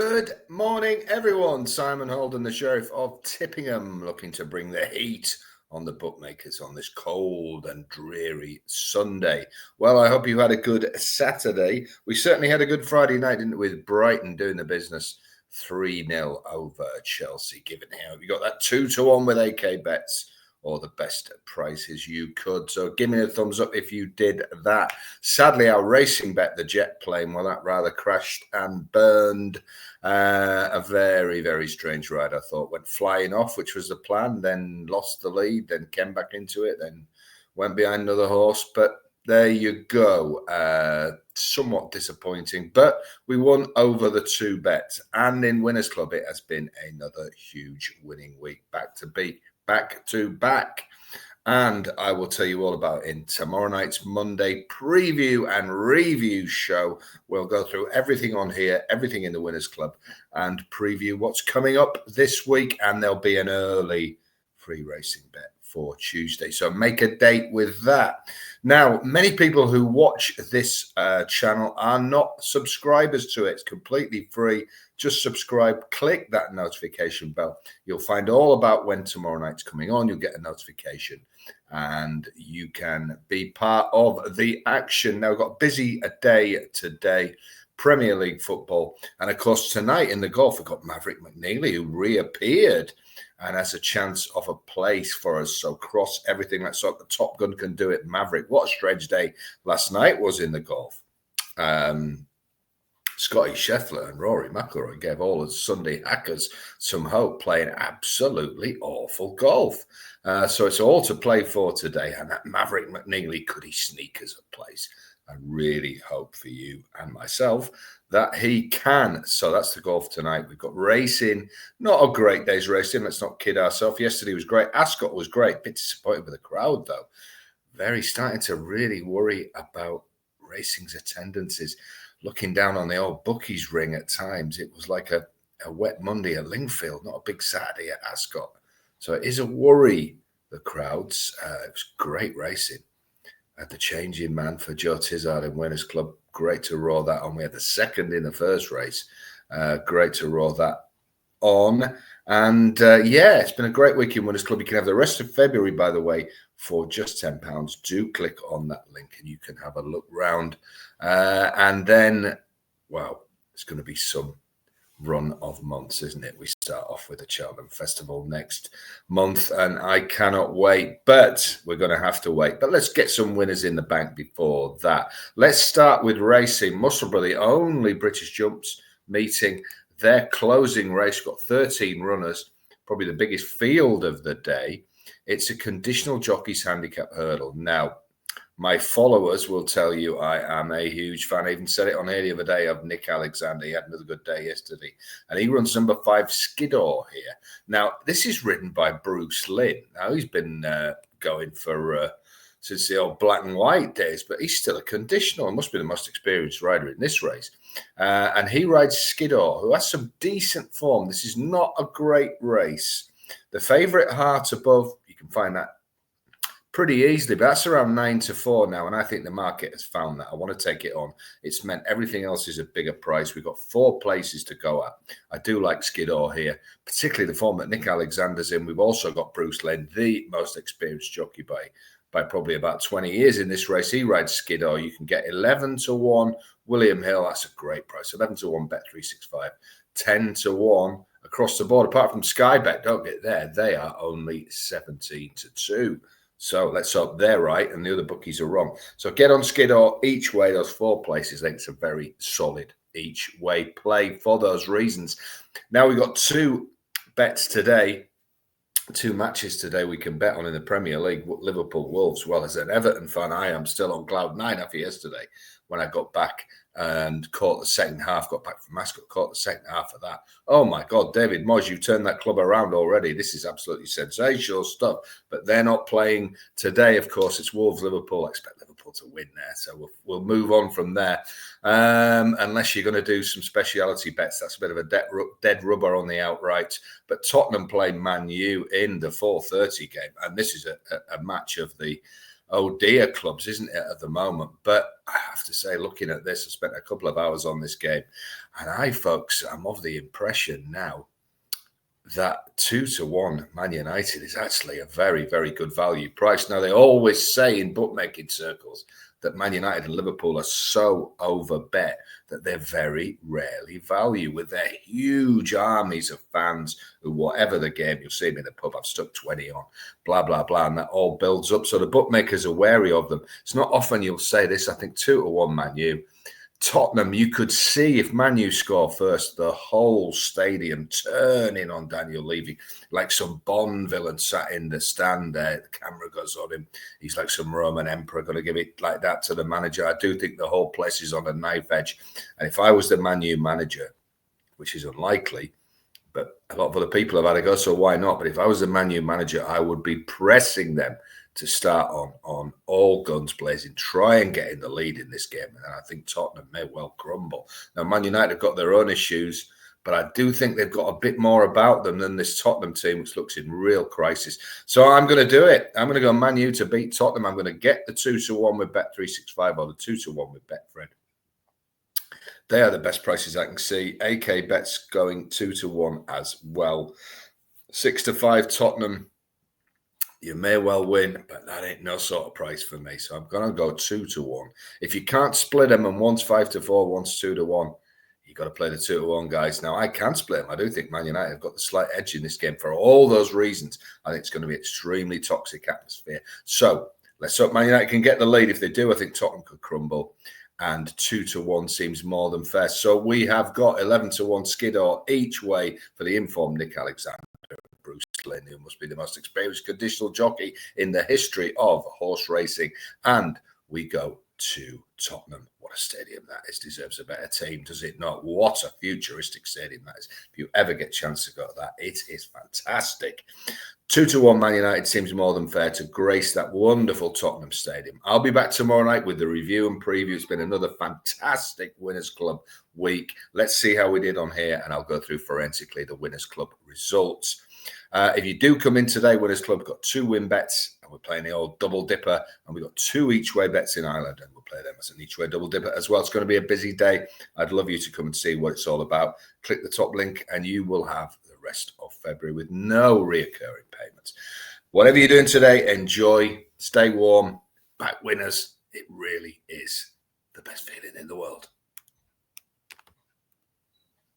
Good morning, everyone. Simon Holden, the Sheriff of Tippingham, looking to bring the heat on the bookmakers on this cold and dreary Sunday. Well, I hope you had a good Saturday. We certainly had a good Friday night, didn't we, with Brighton doing the business 3-0 over Chelsea. Given how you got that 2-1 with AK bets, or the best prices you could. So give me a thumbs up if you did that. Sadly, our racing bet, the jet plane, well, that rather crashed and burned. A very, very strange ride, I thought. Went flying off, which was the plan, then lost the lead, then came back into it, then went behind another horse. But there you go. Somewhat disappointing, but we won over the two bets. And in Winners Club, it has been another huge winning week, back to back. And I will tell you all about it in tomorrow night's Monday preview and review show. We'll go through everything on here, everything in the Winners Club, and preview what's coming up this week. And there'll be an early free racing bet for Tuesday. So make a date with that. Now, many people who watch this channel are not subscribers to it. It's completely free. Just subscribe, click that notification bell. You'll find all about when tomorrow night's coming on. You'll get a notification and you can be part of the action. Now, we've got a busy day today. Premier League football. And of course, tonight in the golf, we've got Maverick Mcnealy, who reappeared and has a chance of a place for us. So cross everything. Let's hope the Top Gun can do it. Maverick, what a strange day last night was in the golf. Scotty Scheffler and Rory McIlroy gave all the Sunday hackers some hope, playing absolutely awful golf. So it's all to play for today. And that Maverick Mcnealy, could he sneak us a place? I really hope for you and myself that he can. So that's the golf tonight. We've got racing. Not a great day's racing. Let's not kid ourselves. Yesterday was great. Ascot was great. Bit disappointed with the crowd, though. Very starting to really worry about racing's attendances. Looking down on the old bookies ring at times, it was like a wet Monday at Lingfield, not a big Saturday at Ascot. So it is a worry, the crowds. It was great racing. Had the changing man for Joe Tizard in Winners Club. Great to roar that on. We had the second in the first race. Great to roar that on. And yeah, it's been a great week in Winners Club. You can have the rest of February, by the way, for just £10. Do click on that link and you can have a look round. And then, well, it's going to be some run of months, isn't it? We start off with the Cheltenham Festival next month and I cannot wait, but we're going to have to wait. But let's get some winners in the bank before that. Let's start with racing. Musselburgh, the only British jumps meeting their closing race, got 13 runners, probably the biggest field of the day. It's a conditional jockey's handicap hurdle. Now, my followers will tell you I am a huge fan. I even said it on here the other day of Nick Alexander. He had another good day yesterday. And he runs number 5, Skiddaw here. Now, this is ridden by Bruce Lynn. Now, he's been going for since the old black and white days, but he's still a conditional and must be the most experienced rider in this race. And he rides Skiddaw, who has some decent form. This is not a great race. The favourite, Heart Above, you can find that pretty easily, but that's around 9-4 now, and I think the market has found that. I want to take it on. It's meant everything else is a bigger price. We've got 4 places to go at. I do like Skiddaw here, particularly the form that Nick Alexander's in. We've also got Bruce Lynn, the most experienced jockey by probably about 20 years in this race. He rides Skiddaw. You can get 11-1. William Hill, that's a great price. 11-1, Bet365. 10-1 across the board. Apart from Sky Bet, don't get there. They are only 17-2. So let's hope they're right and the other bookies are wrong. So get on Skiddaw each way. Those 4 places, I think it's a very solid each way play for those reasons. Now we've got 2 bets today, 2 matches today we can bet on in the Premier League. Liverpool Wolves. Well, as an Everton fan, I am still on cloud 9 after yesterday when I got back and caught the second half, got back from Ascot, caught the second half of that. Oh, my God, David Moyes, you've turned that club around already. This is absolutely sensational stuff. But they're not playing today, of course. It's Wolves-Liverpool. I expect Liverpool to win there. So we'll move on from there. Unless you're going to do some speciality bets. That's a bit of a dead rubber on the outright. But Tottenham play Man U in the 4:30 game. And this is a match of the oh dear clubs, isn't it, at the moment? But I have to say, looking at this, I spent a couple of hours on this game, and folks, I'm of the impression now that 2-1 Man United is actually a very, very good value price. Now, they always say in bookmaking circles that Man United and Liverpool are so overbet that they're very rarely value, with their huge armies of fans who, whatever the game, you'll see them in the pub, I've stuck 20 on, blah, blah, blah, and that all builds up. So the bookmakers are wary of them. It's not often you'll say this. I think 2-1 Man U. Tottenham, you could see if Man U score first, the whole stadium turning on Daniel Levy, like some Bond villain sat in the stand there. The camera goes on him. He's like some Roman emperor, going to give it like that to the manager. I do think the whole place is on a knife edge. And if I was the Man U manager, which is unlikely, but a lot of other people have had a go, so why not? But if I was the Man U manager, I would be pressing them to start on all guns blazing, try and get in the lead in this game. And I think Tottenham may well crumble. Now, Man United have got their own issues, but I do think they've got a bit more about them than this Tottenham team, which looks in real crisis. So I'm going to do it. I'm going to go Man U to beat Tottenham. I'm going to get the 2-1 with Bet365 or the 2-1 with Betfred. They are the best prices I can see. AK Bet's going 2-1 as well. 6-5 Tottenham. You may well win, but that ain't no sort of price for me. So I'm going to go 2-1. If you can't split them and one's 5-4, one's 2-1, you've got to play the 2-1, guys. Now, I can split them. I do think Man United have got the slight edge in this game for all those reasons. I think it's going to be an extremely toxic atmosphere. So let's hope Man United can get the lead. If they do, I think Tottenham could crumble. And 2-1 seems more than fair. So we have got 11-1 Skiddaw each way for the informed Nick Alexander. Bruce Lynn, who must be the most experienced conditional jockey in the history of horse racing. And we go to Tottenham. What a stadium that is. Deserves a better team, does it not? What a futuristic stadium that is. If you ever get a chance to go to that, it is fantastic. 2-1 Man United seems more than fair to grace that wonderful Tottenham stadium. I'll be back tomorrow night with the review and preview. It's been another fantastic Winners Club week. Let's see how we did on here, and I'll go through forensically the Winners Club results. If you do come in today, Winners Club got 2 win bets, and we're playing the old double dipper, and we've got 2 each way bets in Ireland, and we'll play them as an each way double dipper as well. It's going to be a busy day. I'd love you to come and see what it's all about. Click the top link, and you will have the rest of February with no reoccurring payments. Whatever you're doing today, enjoy, stay warm, back winners. It really is the best feeling in the world.